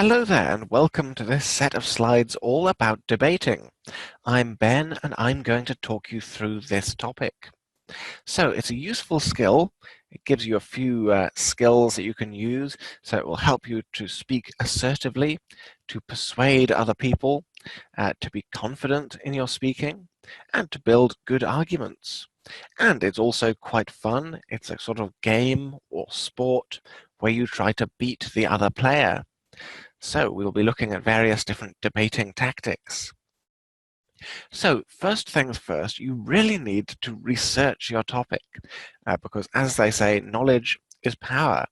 Hello there and welcome to this set of slides all about debating. I'm Ben and I'm going to talk you through this topic. So it's a useful skill. It gives you a few skills that you can use, so it will help you to speak assertively, to persuade other people, to be confident in your speaking, and to build good arguments. And it's also quite fun. It's a sort of game or sport where you try to beat the other player. So we'll be looking at various different debating tactics. So first things first, you really need to research your topic because, as they say, knowledge is power.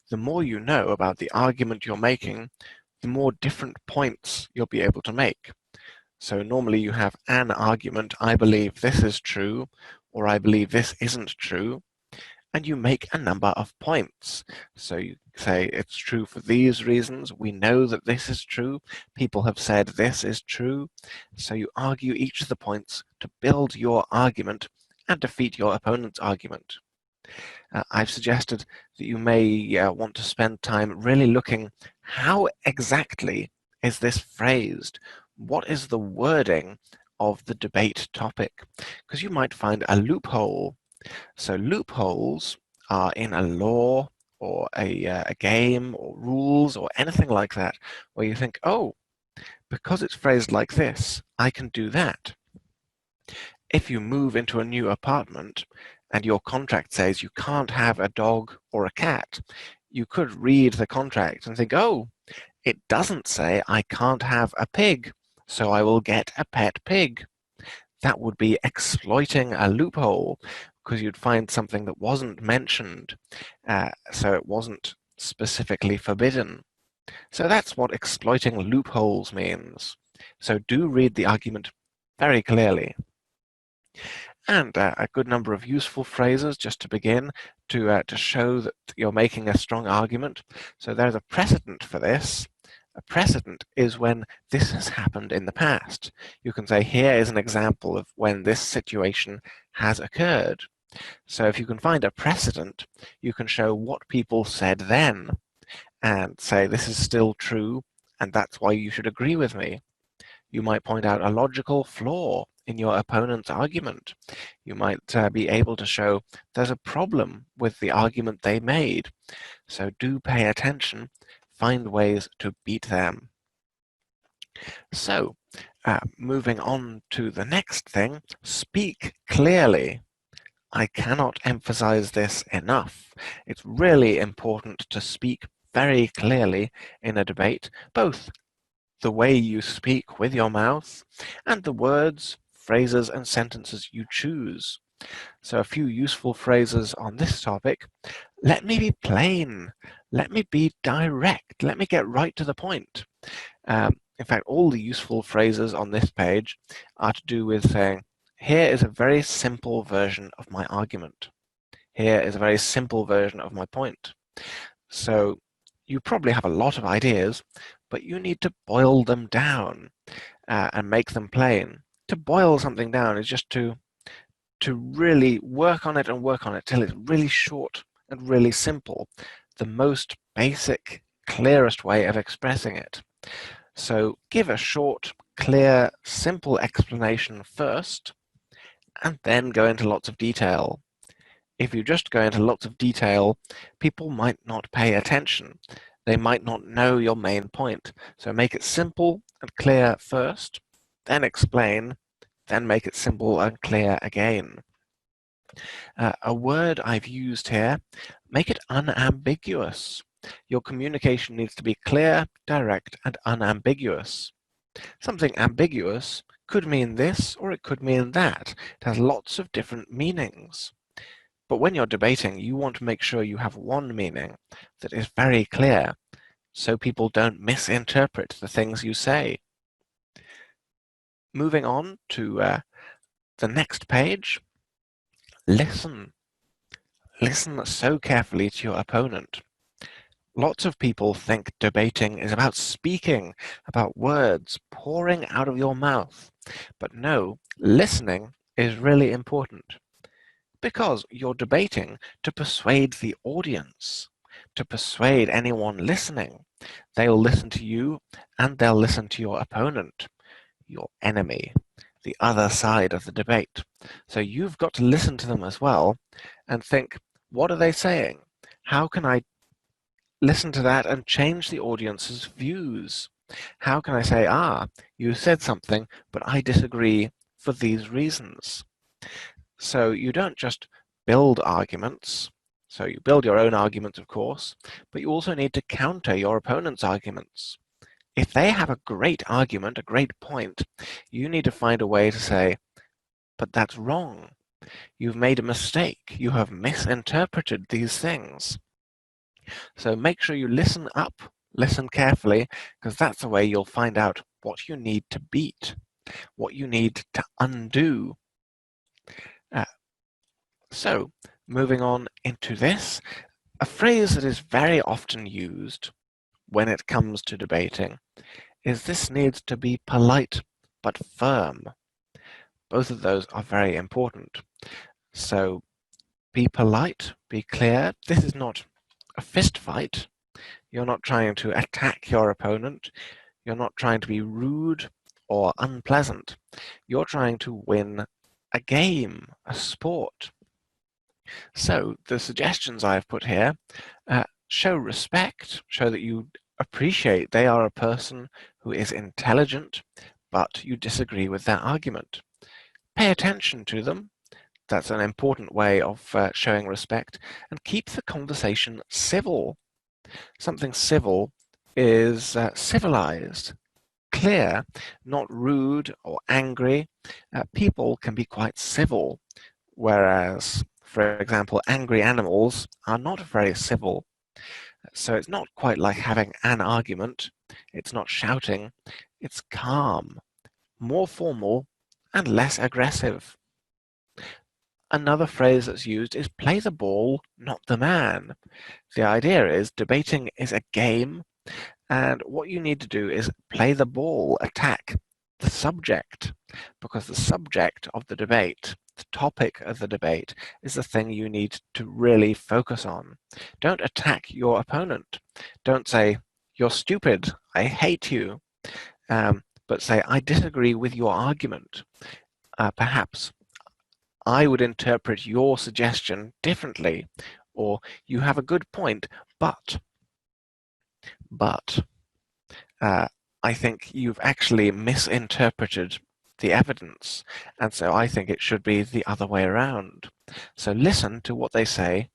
The more you know about the argument you're making, the more different points you'll be able to make. So normally you have an argument, I believe this is true, or I believe this isn't true, and you make a number of points. So you say it's true for these reasons, we know that this is true, people have said this is true, so you argue each of the points to build your argument and defeat your opponent's argument. I've suggested that you may want to spend time really looking how exactly is this phrased, what is the wording of the debate topic, because you might find a loophole. So loopholes are in a law or a game or rules or anything like that, where you think, oh, because it's phrased like this, I can do that. If you move into a new apartment and your contract says you can't have a dog or a cat, you could read the contract and think, oh, it doesn't say I can't have a pig, so I will get a pet pig. That would be exploiting a loophole, because you'd find something that wasn't mentioned, so it wasn't specifically forbidden. So that's what exploiting loopholes means. So do read the argument very clearly. And a good number of useful phrases just to begin to show that you're making a strong argument. So there's a precedent for this. A precedent is when this has happened in the past. You can say, here is an example of when this situation has occurred. So if you can find a precedent, you can show what people said then and say, this is still true, and that's why you should agree with me. You might point out a logical flaw in your opponent's argument. You might be able to show there's a problem with the argument they made. So do pay attention. Find ways to beat them. So, moving on to the next thing, speak clearly. I cannot emphasize this enough. It's really important to speak very clearly in a debate, both the way you speak with your mouth and the words, phrases, and sentences you choose. So a few useful phrases on this topic. Let me be plain. Let me be direct. Let me get right to the point. In fact, all the useful phrases on this page are to do with saying, here is a very simple version of my argument. Here is a very simple version of my point. So you probably have a lot of ideas, but you need to boil them down and make them plain. To boil something down is just to really work on it till it's really short and really simple, the most basic, clearest way of expressing it. So give a short, clear, simple explanation first, and then go into lots of detail. If you just go into lots of detail, people might not pay attention. They might not know your main point. So make it simple and clear first, then explain, then make it simple and clear again. A word I've used here, make it unambiguous. Your communication needs to be clear, direct, and unambiguous. Something ambiguous could mean this or it could mean that. It has lots of different meanings. But when you're debating, you want to make sure you have one meaning that is very clear, so people don't misinterpret the things you say. Moving on to the next page, listen. Listen so carefully to your opponent. Lots of people think debating is about speaking, about words pouring out of your mouth. But no, listening is really important, because you're debating to persuade the audience. to persuade anyone listening. They'll listen to you and they'll listen to your opponent, your enemy, the other side of the debate. So you've got to listen to them as well and think, what are they saying? How can I listen to that and change the audience's views? How can I say, you said something, but I disagree for these reasons? So you don't just build arguments. So you build your own arguments, of course, but you also need to counter your opponent's arguments. If they have a great argument, a great point, you need to find a way to say, but that's wrong. You've made a mistake. You have misinterpreted these things. So make sure you listen up, listen carefully, because that's the way you'll find out what you need to beat, what you need to undo. So moving on into this, a phrase that is very often used when it comes to debating is this needs to be polite but firm. Both of those are very important. So be polite, be clear. This is not a fist fight. You're not trying to attack your opponent. You're not trying to be rude or unpleasant. You're trying to win a game, a sport. So the suggestions I've put here show respect, show that you appreciate they are a person who is intelligent, but you disagree with their argument. Pay attention to them. That's an important way of showing respect. And keep the conversation civil. Something civil is civilized, clear, not rude or angry. People can be quite civil, whereas, for example, angry animals are not very civil. So it's not quite like having an argument. It's not shouting. It's calm, more formal, and less aggressive. Another phrase that's used is play the ball, not the man. The idea is debating is a game, and what you need to do is play the ball, attack the subject, because the subject of the debate, the topic of the debate, is the thing you need to really focus on. Don't attack your opponent. Don't say, you're stupid, I hate you, but say, I disagree with your argument. Perhaps I would interpret your suggestion differently, or you have a good point, but I think you've actually misinterpreted the evidence, and so I think it should be the other way around. So listen to what they say,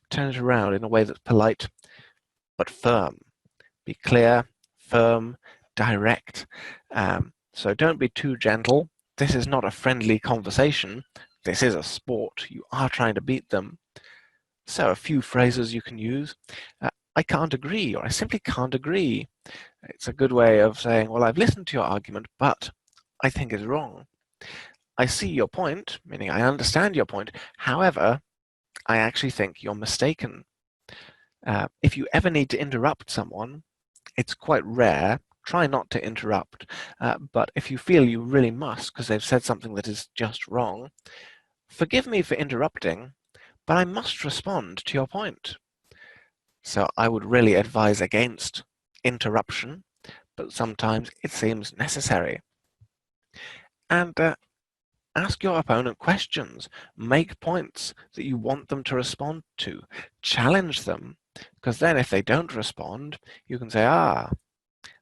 turn it around in a way that's polite but firm. Be clear, firm, direct. So don't be too gentle. This is not a friendly conversation. This is a sport. You are trying to beat them. So a few phrases you can use. I can't agree, or I simply can't agree. It's a good way of saying, well, I've listened to your argument, but I think it's wrong. I see your point, meaning I understand your point. However, I actually think you're mistaken. If you ever need to interrupt someone, it's quite rare. Try not to interrupt. But if you feel you really must because they've said something that is just wrong, forgive me for interrupting, but I must respond to your point. So I would really advise against interruption, but sometimes it seems necessary. And ask your opponent questions. Make points that you want them to respond to. Challenge them, because then if they don't respond, you can say,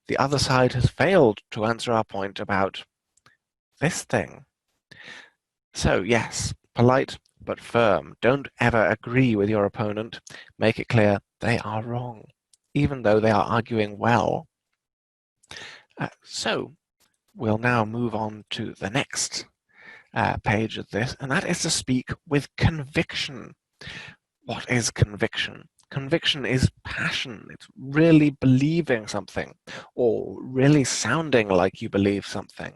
the other side has failed to answer our point about this thing. So yes, polite but firm. Don't ever agree with your opponent. Make it clear they are wrong, even though they are arguing well. So we'll now move on to the next page of this, and that is to speak with conviction. What is conviction? Conviction is passion. It's really believing something, or really sounding like you believe something.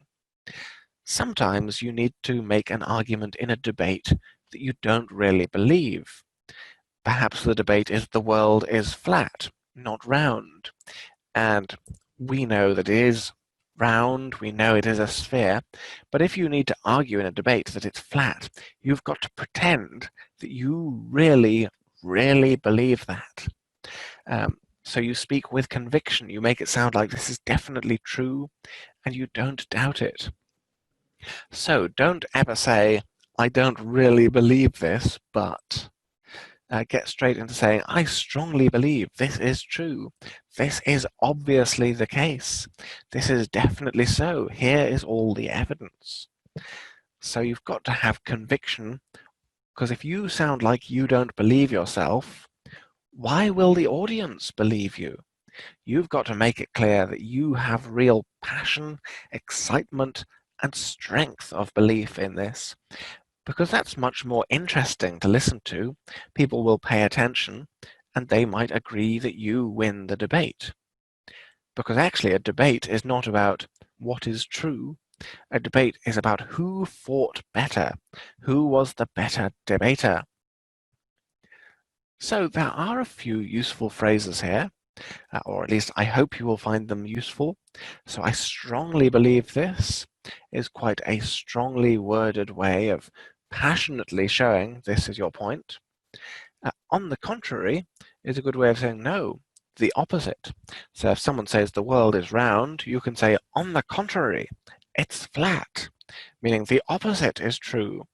Sometimes you need to make an argument in a debate that you don't really believe. Perhaps the debate is the world is flat, not round. And we know that it is round, we know it is a sphere, but if you need to argue in a debate that it's flat, you've got to pretend that you really, really believe that. So you speak with conviction. You make it sound like this is definitely true, and you don't doubt it. So don't ever say, I don't really believe this, but get straight into saying, I strongly believe this is true. This is obviously the case. This is definitely so. Here is all the evidence. So you've got to have conviction, because if you sound like you don't believe yourself, why will the audience believe you? You've got to make it clear that you have real passion, excitement, and strength of belief in this, because that's much more interesting to listen to. People will pay attention, and they might agree that you win the debate. Because actually a debate is not about what is true. A debate is about who fought better, who was the better debater. So there are a few useful phrases here, or at least I hope you will find them useful. So I strongly believe this is quite a strongly worded way of passionately showing this is your point. On the contrary is a good way of saying no, the opposite. So if someone says the world is round, you can say, on the contrary, it's flat, meaning the opposite is true.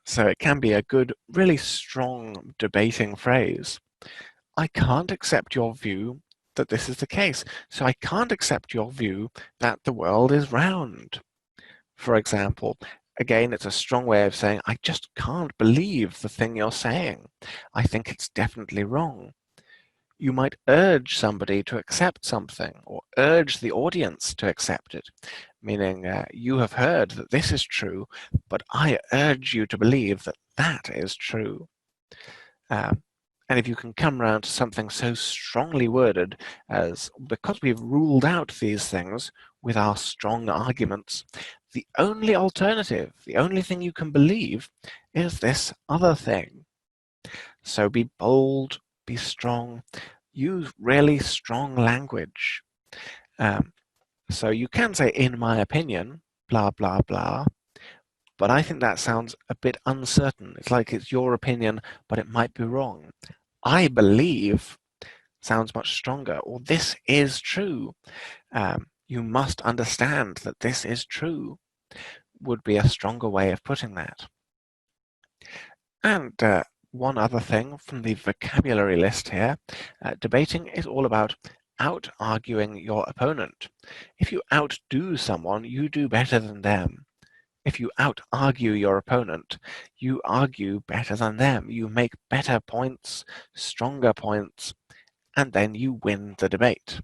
So it can be a good, really strong debating phrase. I can't accept your view that this is the case, so I can't accept your view that the world is round. For example, again, it's a strong way of saying, I just can't believe the thing you're saying. I think it's definitely wrong. You might urge somebody to accept something, or urge the audience to accept it, meaning you have heard that this is true, but I urge you to believe that that is true. And if you can come around to something so strongly worded as, because we've ruled out these things with our strong arguments, the only alternative, the only thing you can believe is this other thing. So be bold, be strong, use really strong language. So you can say, in my opinion, blah, blah, blah, but I think that sounds a bit uncertain. It's like it's your opinion, but it might be wrong. I believe sounds much stronger, or this is true. You must understand that this is true would be a stronger way of putting that. And one other thing from the vocabulary list here, debating is all about out-arguing your opponent. If you outdo someone, you do better than them. If you out-argue your opponent, you argue better than them. You make better points, stronger points, and then you win the debate.